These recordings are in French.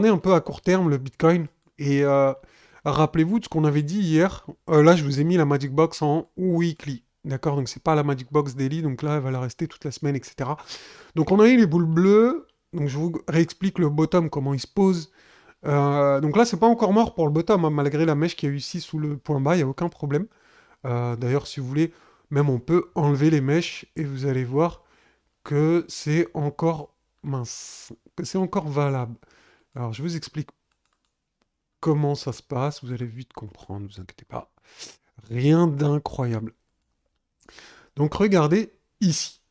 On est un peu à court terme le Bitcoin et rappelez-vous de ce qu'on avait dit hier. Là, je vous ai mis la Magic Box en weekly. D'accord? Donc, c'est pas la Magic Box daily. Donc là, elle va la rester toute la semaine, etc. Donc, on a eu les boules bleues. Donc, je vous réexplique le bottom, comment il se pose. Donc là, c'est pas encore mort pour le bottom, hein, malgré la mèche qu'il y a eu ici sous le point bas, il n'y a aucun problème. D'ailleurs, si vous voulez, même on peut enlever les mèches et vous allez voir que c'est encore mince, que c'est encore valable. Alors, je vous explique comment ça se passe, vous allez vite comprendre, ne vous inquiétez pas. Rien d'incroyable. Donc regardez ici.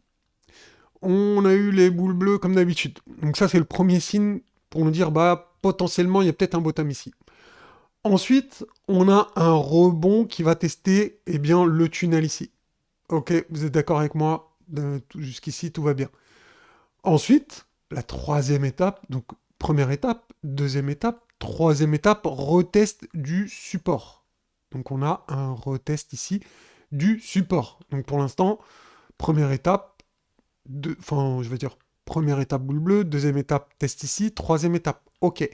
On a eu les boules bleues comme d'habitude. Donc ça c'est le premier signe pour nous dire bah potentiellement il y a peut-être un bottom ici. Ensuite, on a un rebond qui va tester eh bien le tunnel ici. Ok, vous êtes d'accord avec moi? Jusqu'ici tout va bien. Ensuite, la troisième étape, donc première étape, deuxième étape, troisième étape, retest du support. Donc on a un retest ici du support. Donc pour l'instant, première étape, enfin je vais dire première étape boule bleue, deuxième étape test ici, troisième étape. Ok.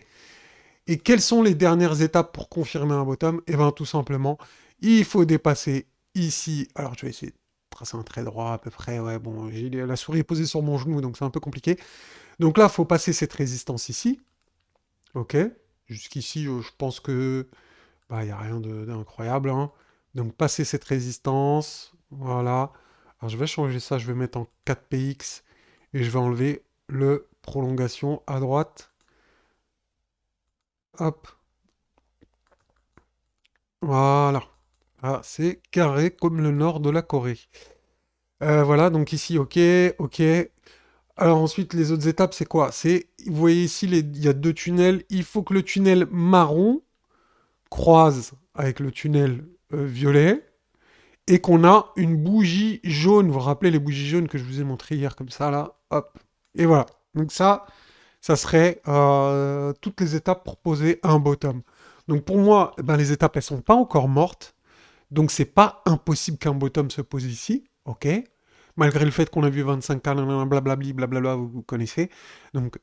Et quelles sont les dernières étapes pour confirmer un bottom? Eh bien tout simplement, il faut dépasser ici. Alors je vais essayer de tracer un trait droit à peu près. Ouais, bon, la souris est posée sur mon genou, donc c'est un peu compliqué. Donc là, il faut passer cette résistance ici. Ok. Jusqu'ici, je pense que bah, il n'y a rien d'incroyable, hein. Donc passer cette résistance. Voilà. Alors je vais changer ça, je vais mettre en 4px et je vais enlever le prolongation à droite. Hop. Voilà. Ah, c'est carré comme le nord de la Corée. Voilà, donc ici, ok, ok. Alors ensuite, les autres étapes, c'est quoi? Vous voyez ici, il y a deux tunnels. Il faut que le tunnel marron croise avec le tunnel violet et qu'on a une bougie jaune. Vous vous rappelez les bougies jaunes que je vous ai montrées hier comme ça, là? Hop. Et voilà. Donc ça serait toutes les étapes pour poser un bottom. Donc pour moi, eh ben, les étapes, elles sont pas encore mortes. Donc c'est pas impossible qu'un bottom se pose ici. OK? Malgré le fait qu'on a vu 25K, blablabli, blablabla, vous connaissez. Donc,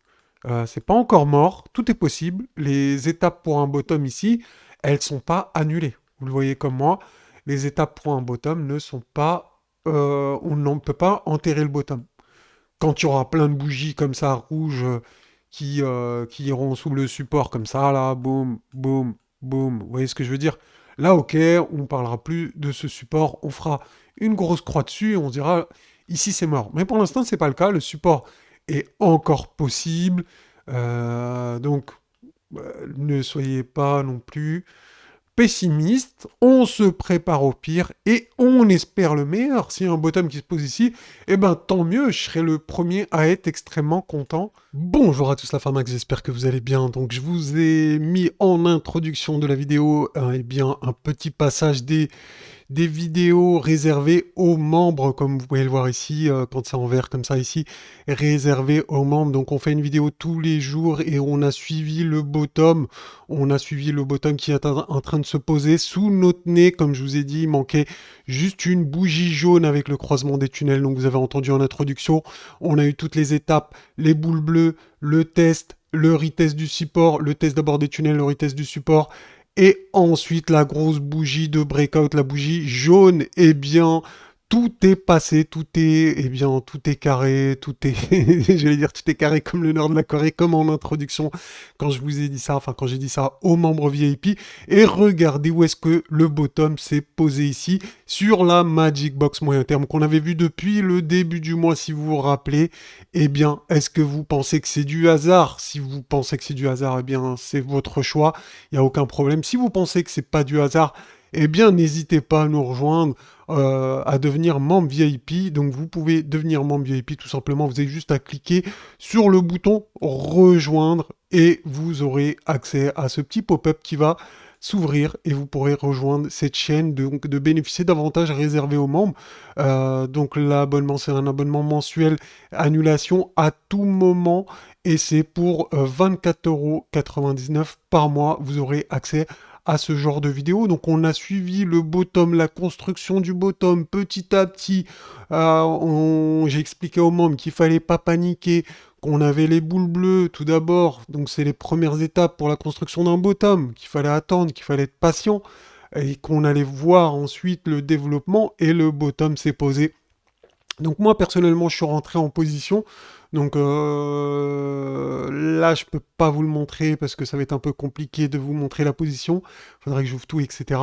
c'est pas encore mort, tout est possible. Les étapes pour un bottom ici, elles sont pas annulées. Vous le voyez comme moi, les étapes pour un bottom ne sont pas... on ne peut pas enterrer le bottom. Quand il y aura plein de bougies comme ça, rouges, qui iront sous le support comme ça, là, boum, boum, boum, vous voyez ce que je veux dire? Là, ok, on ne parlera plus de ce support, on fera une grosse croix dessus et on se dira, ici c'est mort. Mais pour l'instant, c'est pas le cas, le support est encore possible, donc ne soyez pas non plus pessimiste, on se prépare au pire et on espère le meilleur. S'il y a un bottom qui se pose ici, eh ben tant mieux, je serai le premier à être extrêmement content. Bonjour à tous la Pharmax, j'espère que vous allez bien. Donc je vous ai mis en introduction de la vidéo eh bien un petit passage des vidéos réservées aux membres, comme vous pouvez le voir ici, quand c'est en vert comme ça ici, réservé aux membres. Donc on fait une vidéo tous les jours et on a suivi le bottom. On a suivi le bottom qui est en train de se poser sous notre nez. Comme je vous ai dit, il manquait juste une bougie jaune avec le croisement des tunnels. Donc vous avez entendu en introduction, on a eu toutes les étapes, les boules bleues, le test, le retest du support, le test d'abord des tunnels, le retest du support, et ensuite, la grosse bougie de breakout, la bougie jaune, eh bien, tout est passé, tout est carré, tout est, j'allais dire, tout est carré comme le nord de la Corée, comme en introduction, quand je vous ai dit ça, enfin, quand j'ai dit ça aux membres VIP. Et regardez où est-ce que le bottom s'est posé ici, sur la Magic Box moyen terme, qu'on avait vu depuis le début du mois, si vous vous rappelez. Eh bien, est-ce que vous pensez que c'est du hasard? Si vous pensez que c'est du hasard, eh bien, c'est votre choix. Il n'y a aucun problème. Si vous pensez que c'est pas du hasard, eh bien, n'hésitez pas à nous rejoindre, à devenir membre VIP. Donc, vous pouvez devenir membre VIP tout simplement. Vous avez juste à cliquer sur le bouton rejoindre et vous aurez accès à ce petit pop-up qui va s'ouvrir et vous pourrez rejoindre cette chaîne, donc de bénéficier d'avantages réservés aux membres. Donc l'abonnement, c'est un abonnement mensuel, annulation à tout moment et c'est pour 24,99 € par mois. Vous aurez accès à ce genre de vidéo. Donc on a suivi le bottom, la construction du bottom petit à petit. J'ai expliqué aux membres qu'il fallait pas paniquer, qu'on avait les boules bleues tout d'abord, donc c'est les premières étapes pour la construction d'un bottom, qu'il fallait attendre, qu'il fallait être patient, et qu'on allait voir ensuite le développement, et le bottom s'est posé. Donc moi personnellement je suis rentré en position, donc là je peux pas vous le montrer parce que ça va être un peu compliqué de vous montrer la position, faudrait que j'ouvre tout etc.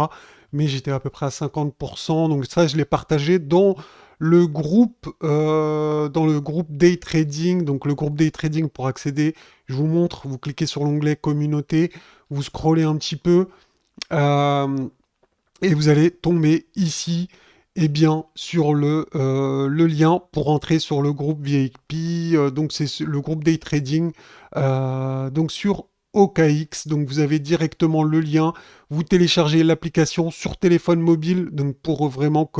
Mais j'étais à peu près à 50%, donc ça je l'ai partagé dans le groupe Day Trading, donc le groupe Day Trading pour accéder, je vous montre, vous cliquez sur l'onglet communauté, vous scrollez un petit peu, euh, et vous allez tomber ici eh bien, sur le lien pour entrer sur le groupe VIP. Donc c'est le groupe Day Trading. Donc sur OKX. Donc vous avez directement le lien. Vous téléchargez l'application sur téléphone mobile. Donc pour vraiment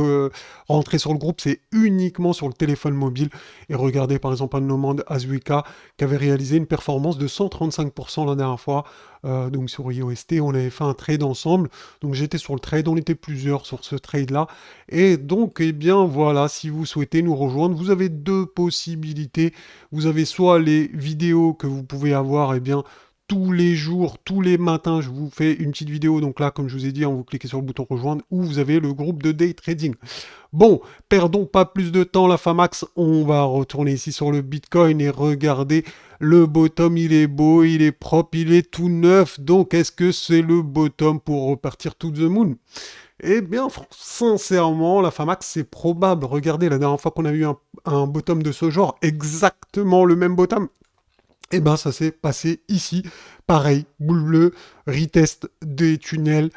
rentrer sur le groupe, c'est uniquement sur le téléphone mobile. Et regardez par exemple un nomade Azuika qui avait réalisé une performance de 135% la dernière fois. Donc sur IOST, on avait fait un trade ensemble. Donc j'étais sur le trade, on était plusieurs sur ce trade-là. Et donc, eh bien voilà, si vous souhaitez nous rejoindre, vous avez deux possibilités. Vous avez soit les vidéos que vous pouvez avoir, eh bien, tous les jours, tous les matins, je vous fais une petite vidéo. Donc là, comme je vous ai dit, vous cliquez sur le bouton rejoindre, ou vous avez le groupe de day trading. Bon, perdons pas plus de temps, la Famax. On va retourner ici sur le Bitcoin et regarder le bottom. Il est beau, il est propre, il est tout neuf. Donc, est-ce que c'est le bottom pour repartir to the moon? Eh bien, sincèrement, la Famax, c'est probable. Regardez, la dernière fois qu'on a eu un bottom de ce genre, exactement le même bottom, eh bien, ça s'est passé ici. Pareil, boule bleue, retest des tunnels,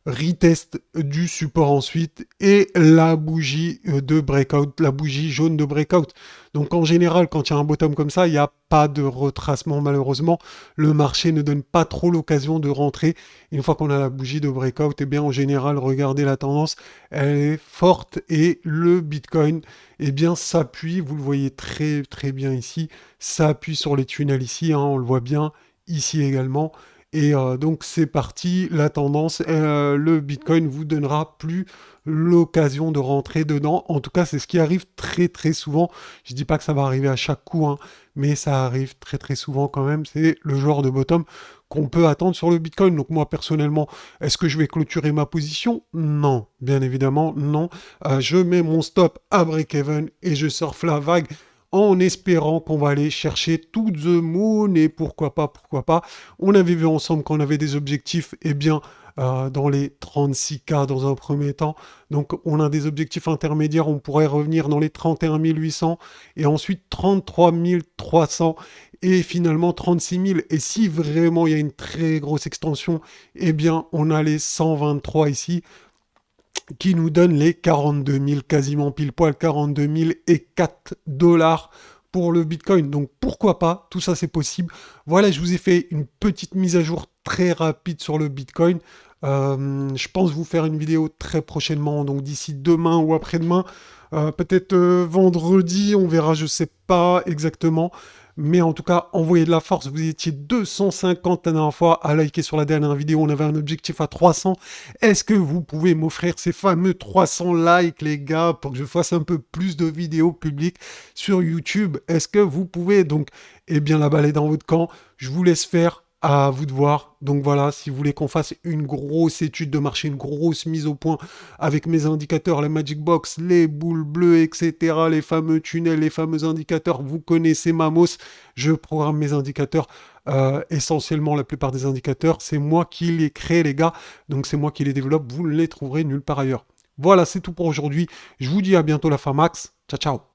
retest du support ensuite, et la bougie de breakout, la bougie jaune de breakout. Donc en général, quand il y a un bottom comme ça, il n'y a pas de retracement malheureusement. Le marché ne donne pas trop l'occasion de rentrer. Une fois qu'on a la bougie de breakout, eh bien en général, regardez la tendance, elle est forte et le Bitcoin, eh bien s'appuie, vous le voyez très très bien ici, ça appuie sur les tunnels ici, on le voit bien ici également. Et donc c'est parti, la tendance, le Bitcoin vous donnera plus l'occasion de rentrer dedans. En tout cas, c'est ce qui arrive très très souvent. Je dis pas que ça va arriver à chaque coup, mais ça arrive très très souvent quand même. C'est le genre de bottom qu'on peut attendre sur le Bitcoin. Donc moi personnellement, est-ce que je vais clôturer ma position? Non, bien évidemment, non. Je mets mon stop à break-even et je surfe la vague en espérant qu'on va aller chercher to the moon, et pourquoi pas, pourquoi pas. On avait vu ensemble qu'on avait des objectifs, eh bien, dans les 36K dans un premier temps. Donc on a des objectifs intermédiaires, on pourrait revenir dans les 31 800, et ensuite 33 300, et finalement 36 000. Et si vraiment il y a une très grosse extension, eh bien on a les 123 ici, qui nous donne les 42 000, quasiment pile poil 42 000 et 4 dollars pour le Bitcoin. Donc pourquoi pas, tout ça c'est possible. Voilà, je vous ai fait une petite mise à jour très rapide sur le Bitcoin. Je pense vous faire une vidéo très prochainement, donc d'ici demain ou après-demain. Peut-être vendredi, on verra, je sais pas exactement. Mais en tout cas, envoyez de la force. Vous étiez 250 la dernière fois à liker sur la dernière vidéo. On avait un objectif à 300. Est-ce que vous pouvez m'offrir ces fameux 300 likes, les gars, pour que je fasse un peu plus de vidéos publiques sur YouTube? Est-ce que vous pouvez? Donc, eh bien, la balle est dans votre camp. Je vous laisse faire. À vous de voir. Donc voilà, si vous voulez qu'on fasse une grosse étude de marché, une grosse mise au point avec mes indicateurs, la Magic Box, les boules bleues, etc., les fameux tunnels, les fameux indicateurs, vous connaissez Mamos, je programme mes indicateurs, essentiellement la plupart des indicateurs, c'est moi qui les crée les gars, donc c'est moi qui les développe, vous ne les trouverez nulle part ailleurs. Voilà, c'est tout pour aujourd'hui, je vous dis à bientôt la Famax, ciao ciao.